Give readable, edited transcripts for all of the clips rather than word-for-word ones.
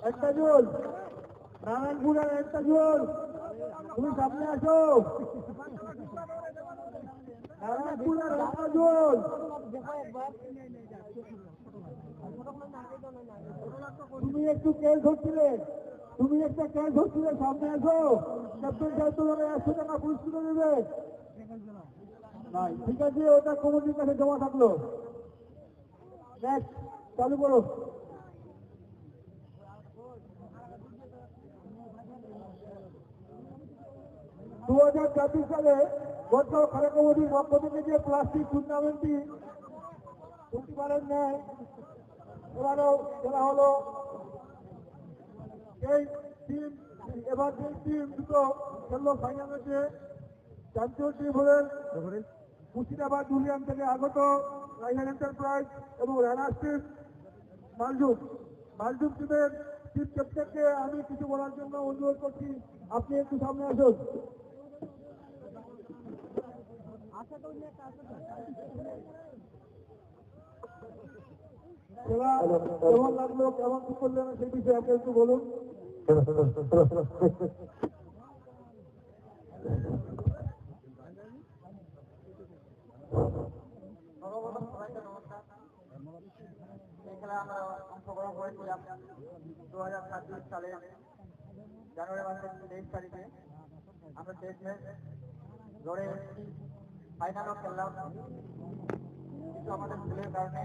একটা জোল নারায়ণপুরের একটা জোল, তুমি সামনে আসো। নারায়ণপুরের একটা জোল, তুমি একটু কেস ধরছিলে, তুমি একটা কেস ধরছিলে, সামনে আসো। ক্যাপ্টেন সাহেব তোমাকে 100 টাকা পুরস্কার দেবে। ঠিক আছে, ওটা কমিটির কাছে জমা থাকলো। নেক্সট চালু করো। 2024 সালে বর্তমান খেলা কমিটির পক্ষ থেকে যে প্লাস্টিক টুর্নামেন্টটি প্রতিবারের ন্যায় এবারও খেলা হলো। এই টিম এবার যে টিম দুটো খেললো ফাইনাল ম্যাচে, চ্যাম্পিয়ন টিম হলেন মুর্শিদাবাদ ইউনিয়ন থেকে আগত রাইহান এন্টারপ্রাইজ এবং রানার্স টিম মালজুম টিমের চিফ ক্যাপ্টেনকে আমি কিছু বলার জন্য অনুরোধ করছি, আপনি একটু সামনে আসুন। কেমন লাগলো, কেমন কি করলেন সেই বিষয়ে আপনি একটু বলুন। এই খেলায় আমরা অংশগ্রহণ করেছিলাম 2026 সালে জানুয়ারি মাসের 23 তারিখে। আমরা 23 ম্যাচ লড়ে ফাইনালও খেললাম, কিন্তু আমাদের ভুলের কারণে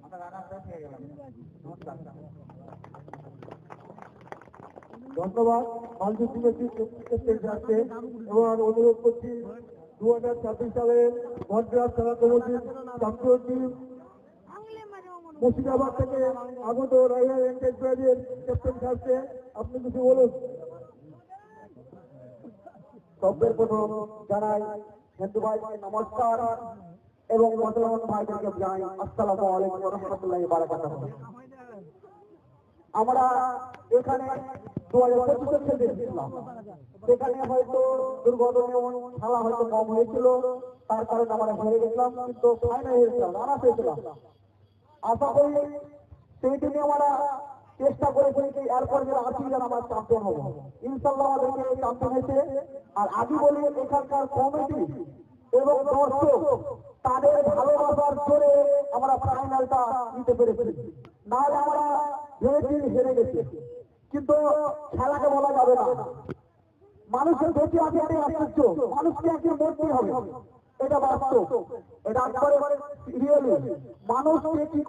আমরা রানার্স হয়ে পেয়ে গেলাম। নমস্কার। ধন্যবাদ মালজুম টিমের চিফ ক্যাপ্টেন এবং আমি অনুরোধ করছি 2026 সালের মদ্রাস খেলা কমিটির চ্যাম্পিয়ন টিম মুর্শিদাবাদ থেকে আগত রাইহান এন্টারপ্রাইজের ক্যাপ্টেন সাহেবকে আপনি কিছু বলুন। সবের প্রথম জানাই হিন্দু ভাইকে নমস্কার এবং মুসলমান ভাইদেরকে জানাই আসসালামু আলাইকুম ওয়া রাহমাতুল্লাহি ওয়া বারাকাতুহু। আমরা এখানে 2025 খেলতে এসেছিলাম, সেখানে হয়তো দুর্ঘটনা খেলা হয়তো কম হয়েছিল, তার কারণে আমরা হেরে গেছিলাম, কিন্তু ফাইনাল হয়েছিলাম, রানার্স হয়েছিলাম। আশা করি সেই দিনে আমরা চেষ্টা করেছি এরপর যেন 80 জন আমরা চ্যাম্পিয়ন হবো, ইনশাল্লাহ আমাদেরকে চ্যাম্পিয়ন হয়েছে। আর আগে বলি এখানকার কমিটি এবং দর্শক তাদের ভালোবাসার জোরে আমরা ফাইনালটা নিতে পেরেছি, নাহলে আমরা ভেবেছি হেরে গেছি। কিন্তু খেলাকে বলা যাবে না, মানুষের বেঁচে আছে এটাই আশ্চর্য, মানুষকে একদিন মরতে হবে, এটা বাস্তব, এটা একবারে রিয়েলি। মানুষকে কি